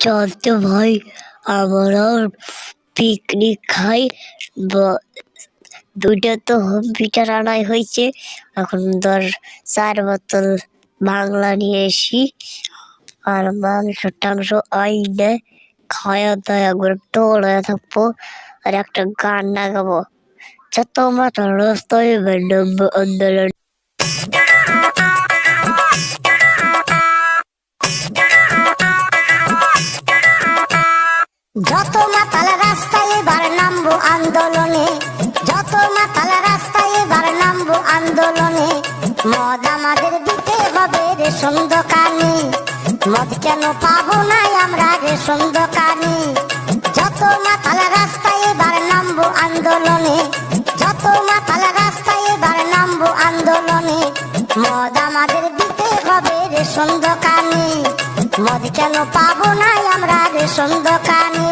চলতে ভাই, আমরাও পিকনিক খাই। দুইটা তো হোম থিয়েটার আনাই হয়েছে, এখন 4 বোতল বাংলা নিয়ে এসি, আর মাংস টাংস আইনে খাওয়া দাওয়া করে টোল হয়ে থাকবো, আর একটা গান লাগাবো, যত মাথা রাস্তায় নামবো আন্দোলন। যত মাতাল রাস্তায় এবার নামবো আন্দোলনে, যত মাতাল রাস্তায় এবার নামবো আন্দোলনে। মদ আমাদের দিতে হবে রেশন দোকানে, মদ কেন পাবো না আমরা রেশন দোকানে। যত মাতাল রাস্তায় এবার নামবো আন্দোলনে, যত মাতাল রাস্তায় এবার নামবো আন্দোলনে। মদ আমাদের দিতে হবে রেশন দোকানে, মদ কেন পাবো না আমরা রেশন দোকানে।